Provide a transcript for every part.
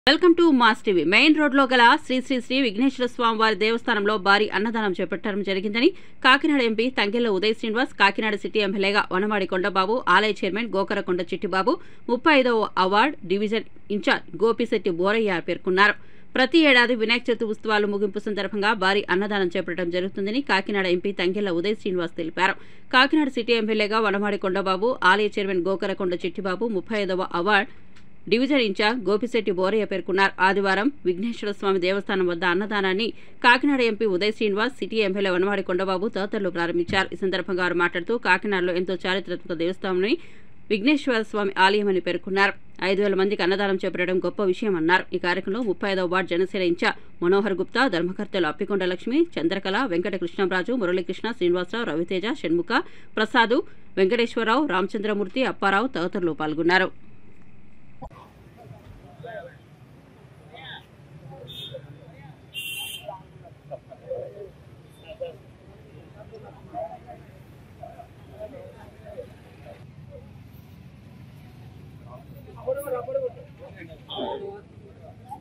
Welcome to mass TV. Main road లో గల శ్రీ శ్రీ శ్రీ విఘ్నేశ్వర స్వామి వారి దేవస్థానంలో భారీ అన్నదానం చేపట్టడం జరిగిందని కాకినాడ ఎంపీ తంగెళ్ల ఉదయ్ శ్రీనివాస్, కాకినాడ సిటీ ఎమ్మెల్యేగా వనమాడి కొండబాబు, ఆలయ చైర్మన్ గోకరకొండ చిట్టిబాబు, 35వ ward division in charge Gopisetti Boraiah పేర్కొన్నారు. ప్రతి ఏడాది వినాయక చవితి ఉత్సవాలు ముగింపు సందర్భంగా భారీ అన్నదానం చేపట్టడం జరుగుతుందని కాకినాడ ఎంపీ తంగెళ్ల ఉదయ్ శ్రీనివాస్ తెలిపారు. కాకినాడ సిటీ ఎమ్మెల్యేగా వనమాడి కొండబాబు, ఆలయ చైర్మన్ గోకరకొండ చిట్టిబాబు, 35వ ward division in charge Gopisetti Boraiah పేర్కొన్నారు. ఆదివారం విఘ్నేశ్వర స్వామి దేవస్థానం వద్ద అన్నదానాన్ని Kakinada MP Uday Srinivas, city MLA Vanamadi Kondababu తదితరులు ప్రారంభించారు. ఈ సందర్భంగా వారు మాట్లాడుతూ కాకినాడలో ఎంతో చారిత్రాత్మక దేవస్థానం విఘ్నేశ్వర స్వామి ఆలయమని పేర్కొన్నారు. 5,000 మందికి అన్నదానం చేపట్టడం గొప్ప విషయమన్నారు. ఈ కార్యక్రమంలో 35వ వార్డు జనసేన ఇన్ఛార్జ్ మనోహర్ గుప్తా, ధర్మకర్తలు అప్పికొండ లక్ష్మి, చంద్రకళ, వెంకట కృష్ణంరాజు, మురళీకృష్ణ, శ్రీనివాసరావు, రవితేజ, షణ్ముఖ, ప్రసాదు, వెంకటేశ్వరరావు, రామచంద్రమూర్తి, అప్పారావు తదితరులు పాల్గొన్నారు.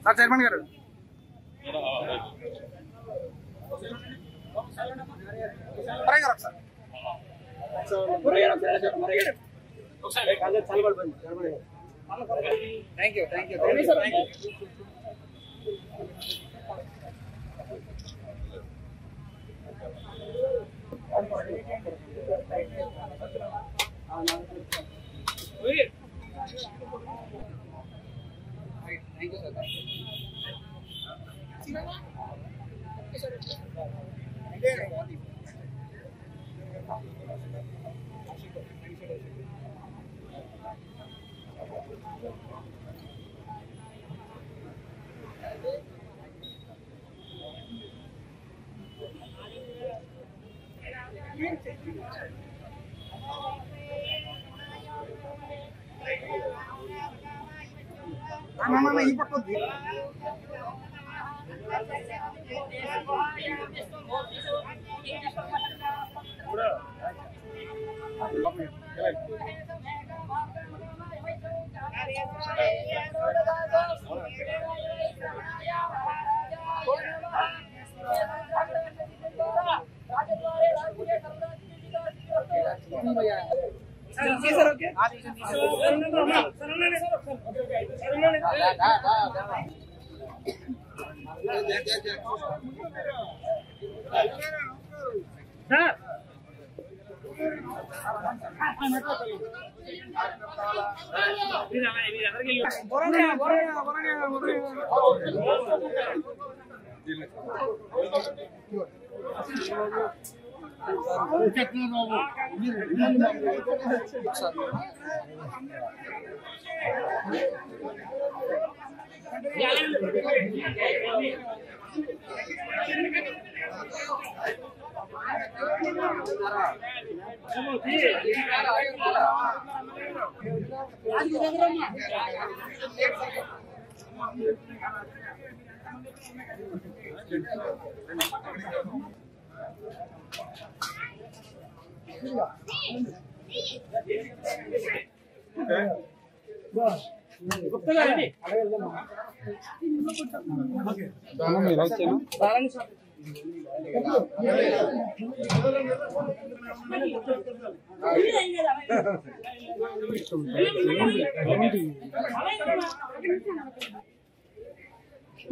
సార్ చైర్మన్ గారు ఈ పక్క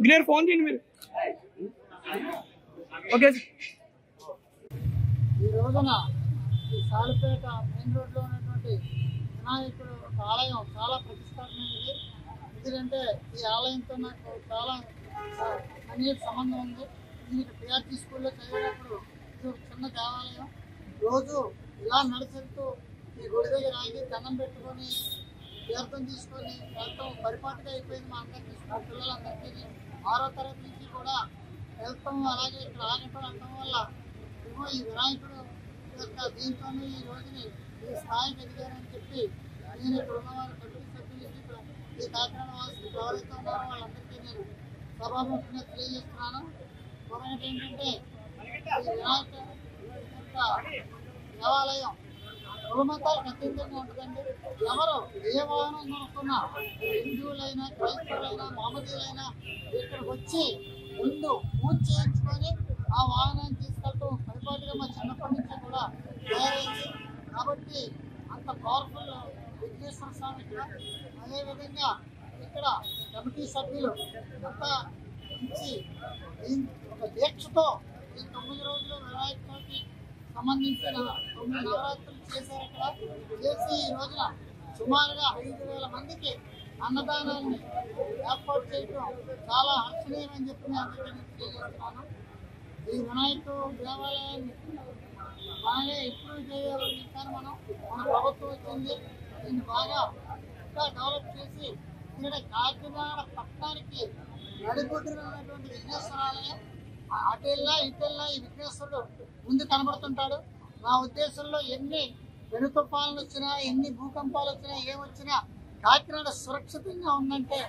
గిన్నెర్ ఫోన్ చేయండి మీరు. ఓకే. ఈ రోజున ఈ సాలిపేట మెయిన్ రోడ్లో ఉన్నటువంటి వినాయకుడు ఒక ఆలయం చాలా ప్రతిష్టాత్మకమైనది. ఎందుకంటే ఈ ఆలయంతో నాకు చాలా సన్నిహిత సంబంధం ఉంది. దీనికి పిఆర్టీ స్కూల్లో చదివేటప్పుడు ఇది ఒక చిన్న దేవాలయం. రోజు ఇలా నడిచెళ్తూ ఈ గుడి దగ్గర ఆగి దండం పెట్టుకొని తీర్థం తీసుకొని వెళ్తాం పరిపాటిగా అయిపోయింది మా అందరికీ, స్కూల్ పిల్లలందరికీ. 6వ తరగతి నుంచి కూడా వెళ్తాం. అలాగే ఇక్కడ ఆగటం వెళ్ళడం వల్ల ఏమో ఈ వినాయకుడు యొక్క దీంతోనే ఈ రోజుని ఈ స్థాయికి ఎదిగారని చెప్పి నేను ఇక్కడ ఉన్నవారు కమిటీ సభ్యులకి ఈ కాకినాడ వాసులు ఎవరైతే ఉన్నారో వాళ్ళందరికీ నేను సభాముఖంగా తెలియజేస్తున్నాను. మరొకటి ఏంటంటే ఈ వినాయక యొక్క దేవాలయం కులమతాలకు అతీతంగా ఉంటుందండి. ఎవరు ఏ వాహనం నడుస్తున్నా, హిందువులైనా, క్రైస్తవులైనా, మహమ్మదీయులైనా ఇక్కడికి వచ్చి ముందు పూజ చేయించుకొని ఆ వాహనాన్ని తీసుకెళ్ళటం పరిపాటిగా మా చిన్నప్పటి నుంచి కూడా తయారైంది. కాబట్టి అంత పవర్ఫుల్ విఘ్నేశ్వర స్వామి ఇక్కడ. అదేవిధంగా ఇక్కడ కమిటీ సభ్యులు అంతా మంచి ఒక దీక్షతో ఈ 9 రోజులు వినాయక చవితి సంబంధించిన 9 నవరాత్రులు చేశారు. ఇక్కడ చేసి ఈ రోజున సుమారుగా 5,000 మందికి అన్నదానాన్ని ఏర్పాటు చేయడం చాలా హర్షణీయమని చెప్పి నేను అందరికీ తెలియజేస్తున్నాను. ఈ వినాయక దేవాలయాన్ని బాగా ఇంప్రూవ్ చేయాలని కానీ మన ప్రభుత్వం వచ్చింది. దీన్ని బాగా ఇంకా డెవలప్ చేసి ఇక్కడ కాకినాడ పట్టణానికి నడిబొడ్డున ఉన్నటువంటి విఘ్నేశ్వర ఆలయం అటెల్లా ఇటెల్లా ఈ విఘ్నేశ్వరుడు ముందు కనబడుతుంటాడు. నా ఉద్దేశంలో ఎన్ని వెనుతుఫాన్లు వచ్చినా, ఎన్ని భూకంపాలు వచ్చినా, ఏమొచ్చినా కాకినాడ సురక్షితంగా ఉందంటే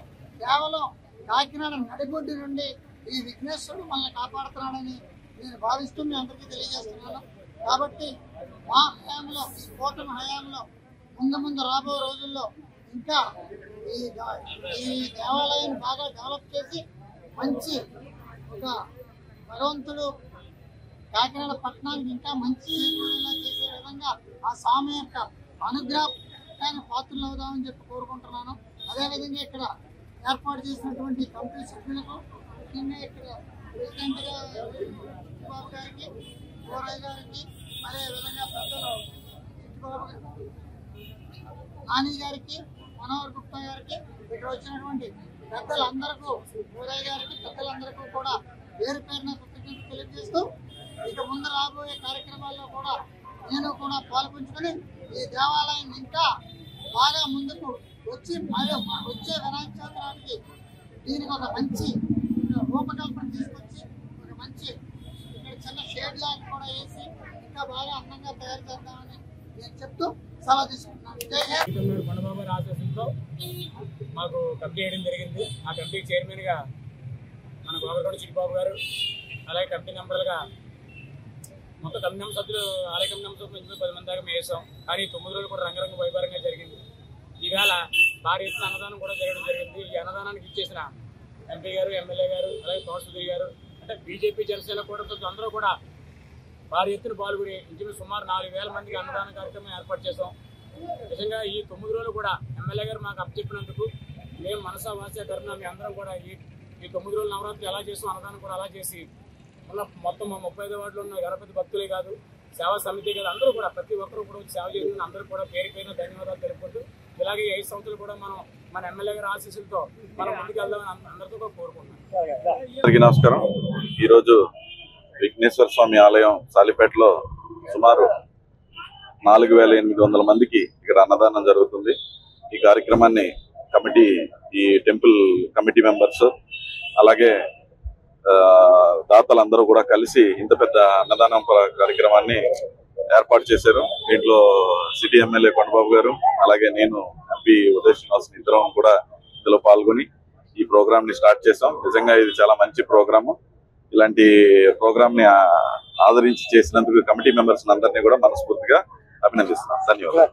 కేవలం కాకినాడ నడిబొడ్డు నుండి ఈ విఘ్నేశ్వరుడు మనల్ని కాపాడుతున్నాడని నేను భావిస్తూ మీ అందరికీ తెలియజేస్తున్నాను. కాబట్టి మా హయాంలో, ఈ కూటమి హయాంలో ముందు రాబో రోజుల్లో ఇంకా ఈ దేవాలయాన్ని బాగా డెవలప్ చేసి మంచి ఒక భగవంతుడు కాకినాడ పట్టణానికి ఇంకా మంచి చేకూరేలా చేసే విధంగా ఆ స్వామి యొక్క అనుగ్రహాన్ని పాత్రలు అవుదామని చెప్పి కోరుకుంటున్నాను. అదేవిధంగా ఇక్కడ ఏర్పాటు చేసినటువంటి కమిటీ సభ్యులకు, ముఖ్యంగా ఇక్కడ ప్రెసిడెంట్గా బాబు గారికి, గోరయ్య గారికి, అదేవిధంగా పెద్దలు నాని గారికి, మనోహర్ గుప్తా గారికి, ఇక్కడ వచ్చినటువంటి పెద్దలందరికీ, గోరయ్య గారికి, పెద్దలందరికీ కూడా పేరు పేరున కృతజ్ఞతలు తెలియజేస్తూ ఇక ముందు రాబోయే కార్యక్రమాల్లో కూడా నేను కూడా పాల్పంచుకొని ఈ దేవాలయం ఇంకా బాగా ముందుకు వచ్చి వచ్చే వినాయక చవితి నాటికి దీనికి ఒక మంచి రూపకల్పన తీసుకొచ్చి ఒక మంచి ఇక్కడ చిన్న షేడ్ లాగా కూడా వేసి ఇంకా బాగా అందంగా తయారు చేద్దామని నేను చెప్తూ సలహా తీసుకుంటున్నాను. కొండబాబు గారి ఆశీస్సులతో మాకు కమిటీ వేయడం జరిగింది. ఆ కమిటీ చైర్మన్గా మన గోవర్గొండ చిట్టిబాబు గారు, అలాగే కమిటీ మెంబర్లుగా మొత్తం 9 మంది సభ్యులు, ఆలయ కమిటీ మెంబర్స్ నుంచి 10 మంది దాకా వేసాం. కానీ 9 రోజులు కూడా రంగరంగ వైభవంగా జరిగింది. ఈవేళ భారీ ఎత్తున అన్నదానం కూడా జరగడం జరిగింది. ఈ అన్నదానానికి ఇచ్చేసిన ఎంపీ గారు, ఎమ్మెల్యే గారు, అలాగే పవన్ సుధీర్ గారు, అంటే బీజేపీ జనసేన కూటమితో అందరూ కూడా భారీ ఎత్తున పాల్గొని ఇంచుమించు సుమారు 4,000 మందికి అన్నదాన కార్యక్రమం ఏర్పాటు చేసాం. నిజంగా ఈ 9 రోజులు కూడా ఎమ్మెల్యే గారు మాకు అప్పచెప్పినందుకు మేము మనసా వాస ధర్మ మీ అందరం కూడా ఈ 9 రోజులు నవరాత్రి ఎలా చేసాం, అన్నదానం కూడా అలా చేసి మొత్తం మా 35 వార్డులో ఉన్న గణపతి భక్తులే కాదు, సేవా సమితి కాదు, అందరూ కూడా ప్రతి ఒక్కరు కూడా సేవ చేసిన అందరూ కూడా పేరు పేరున ధన్యవాదాలు తెలుపుకుంటూ ఇలాగే 5 సంవత్సరాలు కూడా మనం మన ఎమ్మెల్యే గారి ఆశీస్సులతో మనం ముందుకు వెళ్దామని అందరితో కూడా కోరుకుంటున్నాం. అందరికీ నమస్కారం. ఈరోజు విఘ్నేశ్వర స్వామి ఆలయం సాలిపేటలో సుమారు 4,800 మందికి ఇక్కడ అన్నదానం జరుగుతుంది. ఈ కార్యక్రమాన్ని ఈ టెంపుల్ కమిటీ మెంబర్స్ అలాగే దాతలందరూ కూడా కలిసి ఇంత పెద్ద అన్నదానం కార్యక్రమాన్ని ఏర్పాటు చేశారు. దీంట్లో సిటీ ఎమ్మెల్యే కొండబాబు గారు, అలాగే నేను ఎంపీ ఉదయ్ శ్రీనివాస్ ఇద్దరం కూడా ఇందులో పాల్గొని ఈ ప్రోగ్రామ్ ని స్టార్ట్ చేసాం. నిజంగా ఇది చాలా మంచి ప్రోగ్రాము. ఇలాంటి ప్రోగ్రామ్ ని ఆదరించి చేసినందుకు కమిటీ మెంబర్స్ అందరినీ కూడా మనస్ఫూర్తిగా అభినందిస్తున్నాం. ధన్యవాదాలు.